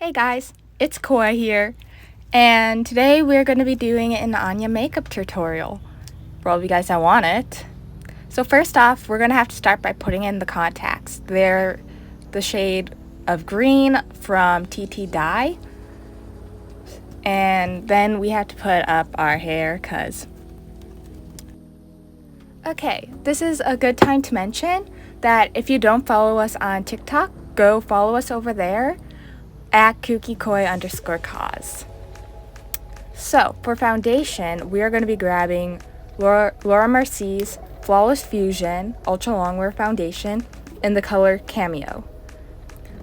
Hey guys, it's Koi here, and today we're going to be doing an Anya makeup tutorial for all of you guys that want it. So first off, we're going to have to start by putting in the contacts. They're the shade of green from Ttdeye, and then we have to put up our hair cause. Okay, this is a good time to mention that if you don't follow us on TikTok, go follow us over there at kookykoi_cause. So, for foundation, we are going to be grabbing Laura Mercier's Flawless Fusion Ultra Longwear Foundation in the color Cameo.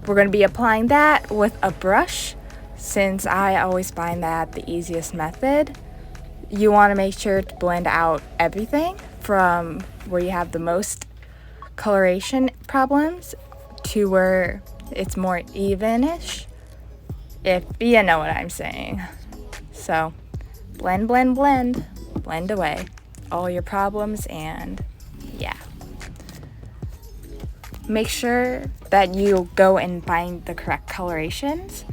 We're going to be applying that with a brush, since I always find that the easiest method. You want to make sure to blend out everything from where you have the most coloration problems to where it's more evenish, if you know what I'm saying. So, blend away all your problems, and yeah. Make sure that you go and find the correct colorations,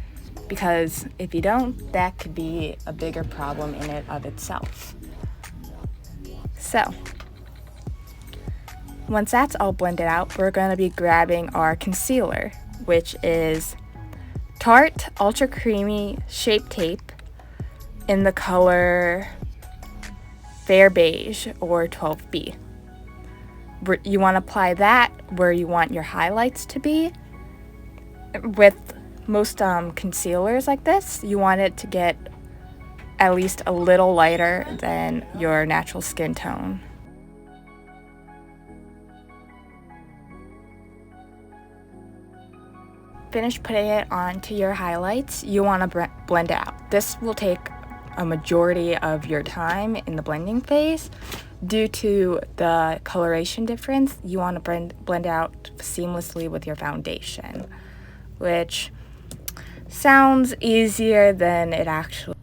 because if you don't, that could be a bigger problem in it of itself. So, once that's all blended out, we're going to be grabbing our concealer, which is Tarte Ultra Creamy Shape Tape in the color Fair Beige or 12B. You want to apply that where you want your highlights to be. With most concealers like this, you want it to get at least a little lighter than your natural skin tone. Finish putting it onto your highlights, you want to blend it out. This will take a majority of your time in the blending phase. Due to the coloration difference, you want to blend out seamlessly with your foundation, which sounds easier than it actually is.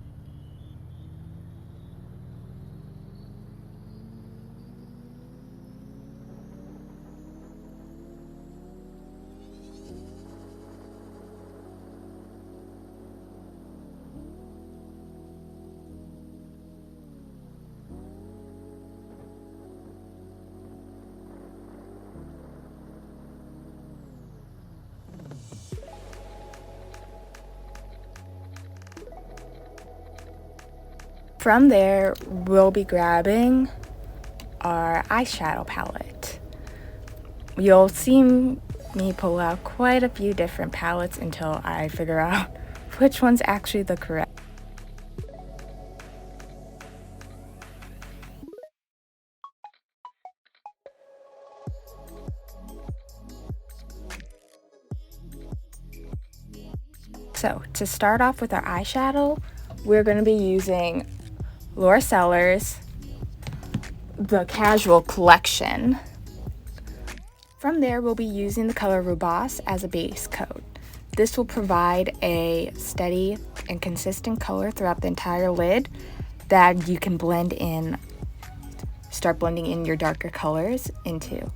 From there, we'll be grabbing our eyeshadow palette. You'll see me pull out quite a few different palettes until I figure out which one's actually the correct. So, to start off with our eyeshadow, we're going to be using Laura Sellers, the Casual Collection. From there, we'll be using the color Rubas as a base coat. This will provide a steady and consistent color throughout the entire lid that you can start blending in your darker colors into,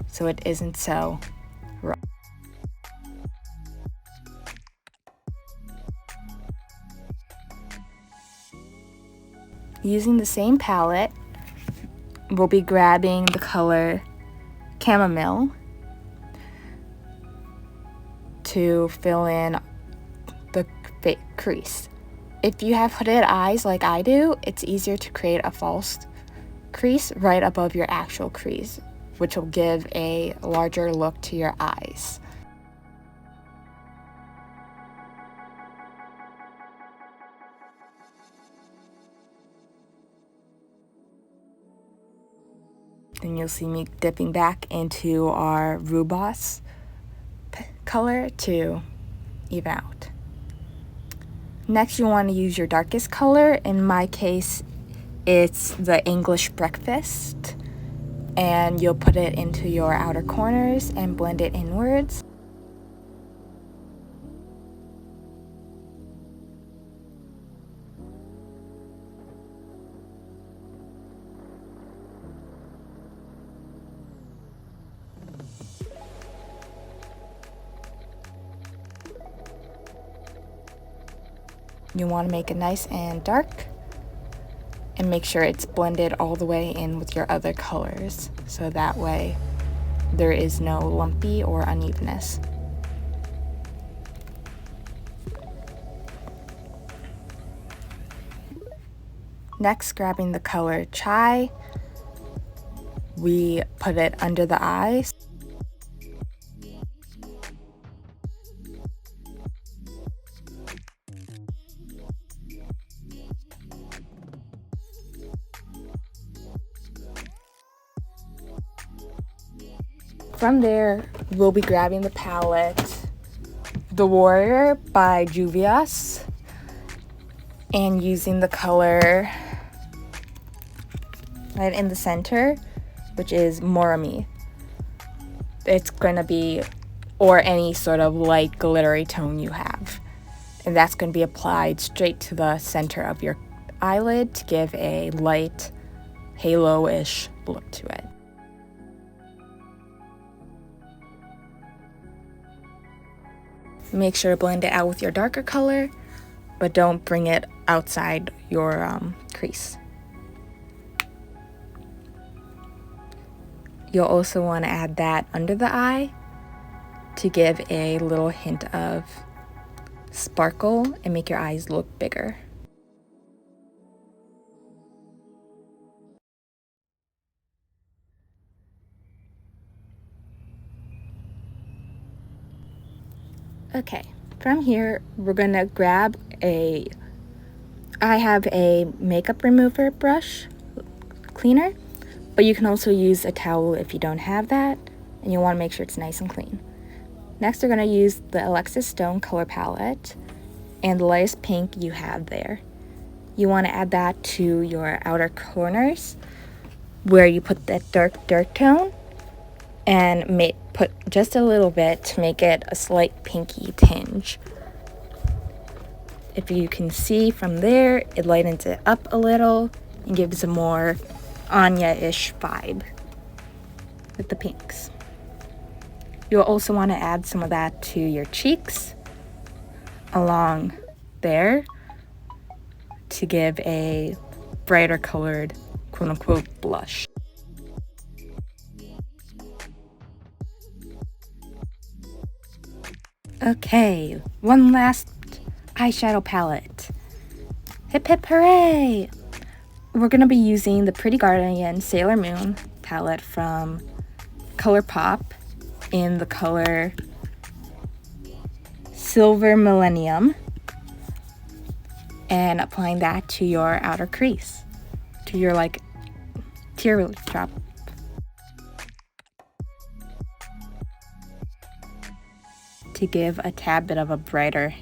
so it isn't so rough. Using the same palette, we'll be grabbing the color Chamomile to fill in the crease. If you have hooded eyes like I do, it's easier to create a false crease right above your actual crease, which will give a larger look to your eyes. Then you'll see me dipping back into our Rubas color to even out. Next, you want to use your darkest color. In my case, it's the English Breakfast, and you'll put it into your outer corners and blend it inwards. You want to make it nice and dark, and make sure it's blended all the way in with your other colors, so that way there is no lumpy or unevenness. Next, grabbing the color Chai, we put it under the eyes. From there, we'll be grabbing the palette, The Warrior by Juvia's, and using the color right in the center, which is Morami. It's going to be, or any sort of light glittery tone you have. And that's going to be applied straight to the center of your eyelid to give a light halo-ish look to it. Make sure to blend it out with your darker color, but don't bring it outside your crease. You'll also want to add that under the eye to give a little hint of sparkle and make your eyes look bigger. Okay, from here we're gonna grab I have a makeup remover brush cleaner, but you can also use a towel if you don't have that, and you want to make sure it's nice and clean. Next, we're going to use the Alexis Stone color palette and the lightest pink you have there. You want to add that to your outer corners where you put that dark tone, and put just a little bit to make it a slight pinky tinge. If you can see from there, it lightens it up a little and gives a more Anya-ish vibe with the pinks. You'll also want to add some of that to your cheeks along there to give a brighter colored quote-unquote blush. Okay, one last eyeshadow palette. Hip hip hooray! We're going to be using the Pretty Guardian Sailor Moon palette from ColourPop in the color Silver Millennium, and applying that to your outer crease, to your teardrop. To give a tad bit of a brighter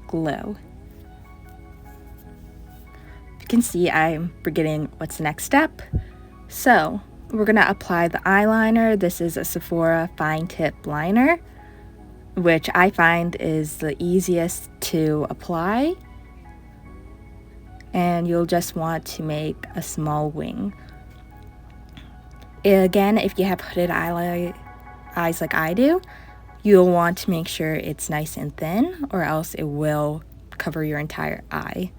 glow. You can see I'm forgetting what's the next step. So we're gonna apply the eyeliner. This is a Sephora fine tip liner, which I find is the easiest to apply. And you'll just want to make a small wing. Again, if you have hooded eyes like I do, you'll want to make sure it's nice and thin, or else it will cover your entire eye,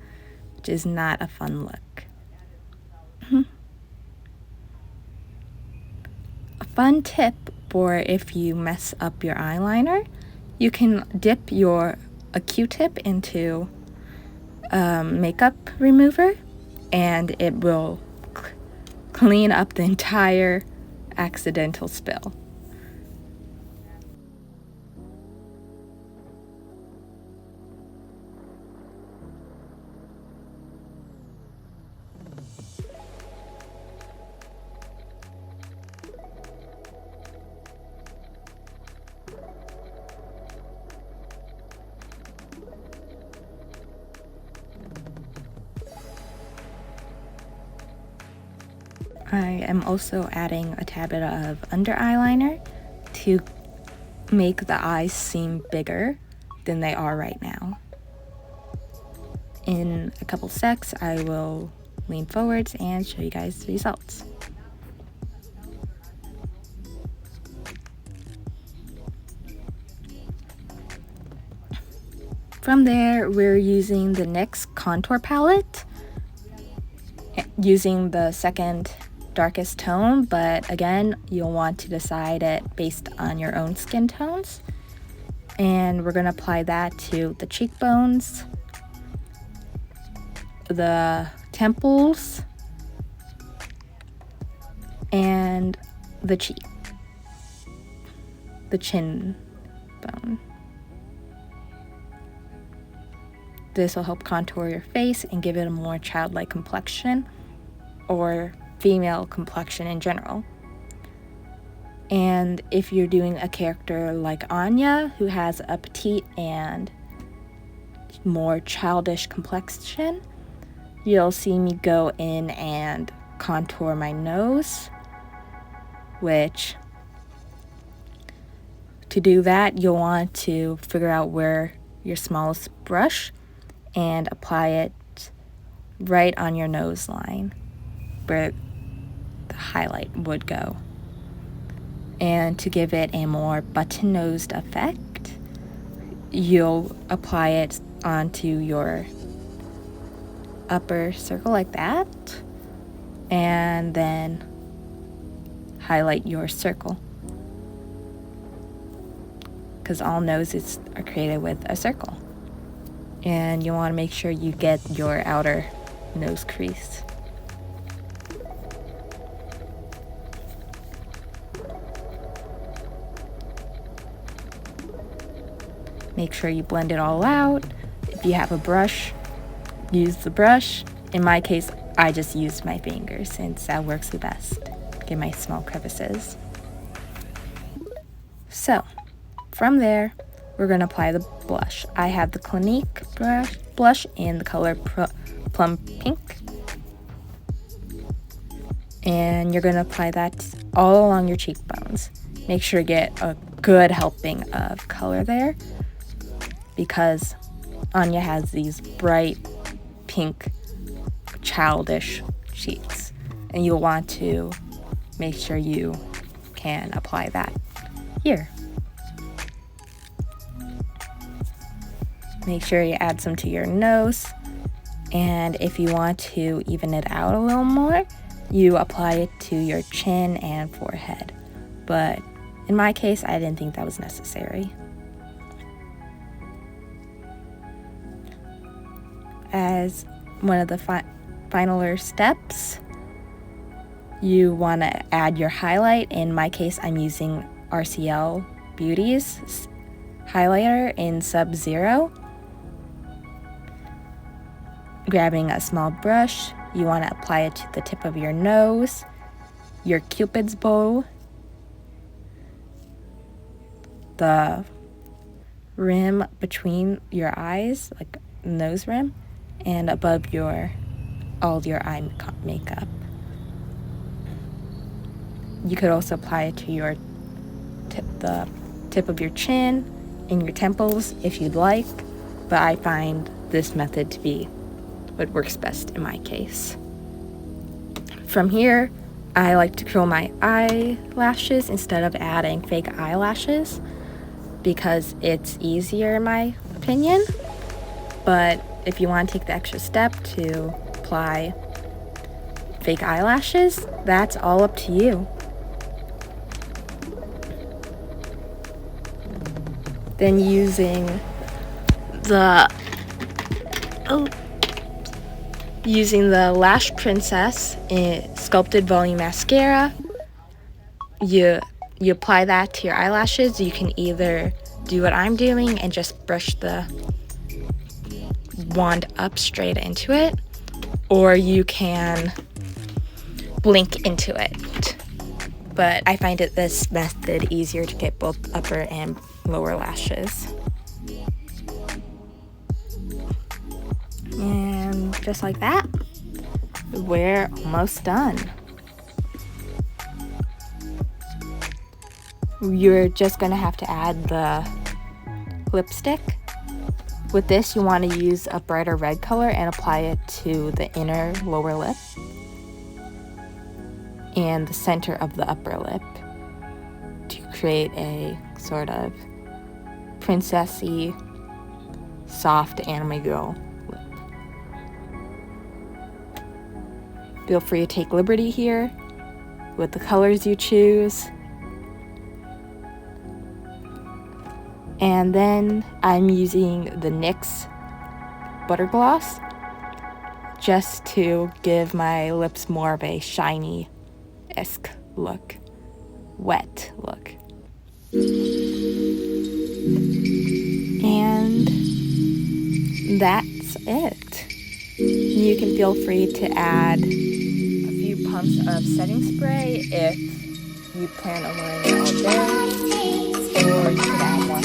which is not a fun look. A fun tip for if you mess up your eyeliner, you can dip a Q-tip into makeup remover, and it will clean up the entire accidental spill. I am also adding a tad bit of under eyeliner to make the eyes seem bigger than they are right now. In a couple secs, I will lean forwards and show you guys the results. From there, we're using the NYX contour palette, using the second darkest tone, but again, you'll want to decide it based on your own skin tones. And we're going to apply that to the cheekbones, the temples, and the cheek, the chin bone. This will help contour your face and give it a more childlike complexion, or female complexion in general. And if you're doing a character like Anya, who has a petite and more childish complexion, you'll see me go in and contour my nose, which, to do that, you'll want to figure out where your smallest brush and apply it right on your nose line where the highlight would go. And to give it a more button-nosed effect, you'll apply it onto your upper circle like that, and then highlight your circle, because all noses are created with a circle, and you want to make sure you get your outer nose crease. Make sure you blend it all out. If you have a brush, use the brush. In my case, I just used my fingers since that works the best. Get my small crevices. So, from there, we're going to apply the blush. I have the Clinique blush in the color Plum Pink. And you're going to apply that all along your cheekbones. Make sure to get a good helping of color there, because Anya has these bright pink childish cheeks, and you'll want to make sure you can apply that here. Make sure you add some to your nose, and if you want to even it out a little more, you apply it to your chin and forehead. But in my case, I didn't think that was necessary. As one of the finaler steps, you want to add your highlight. In my case, I'm using RCL Beauty's highlighter in Sub-Zero. Grabbing a small brush, you want to apply it to the tip of your nose, your Cupid's bow, the rim between your eyes, like nose rim, and above all your eye makeup. You could also apply it to the tip of your chin and your temples if you'd like, but I find this method to be what works best in my case. From here, I like to curl my eyelashes instead of adding fake eyelashes, because it's easier in my opinion. But if you want to take the extra step to apply fake eyelashes, that's all up to you. Then using the Lash Princess Sculpted Volume Mascara, you apply that to your eyelashes. You can either do what I'm doing and just brush the wand up straight into it, or you can blink into it. But I find this method easier to get both upper and lower lashes. And just like that, we're almost done. You're just gonna have to add the lipstick. With this, you want to use a brighter red color and apply it to the inner lower lip and the center of the upper lip to create a sort of princessy soft anime girl lip. Feel free to take liberty here with the colors you choose. And then I'm using the NYX Butter Gloss just to give my lips more of a shiny-esque look, wet look. And that's it. You can feel free to add a few pumps of setting spray if you plan on wearing it all day, or you could add more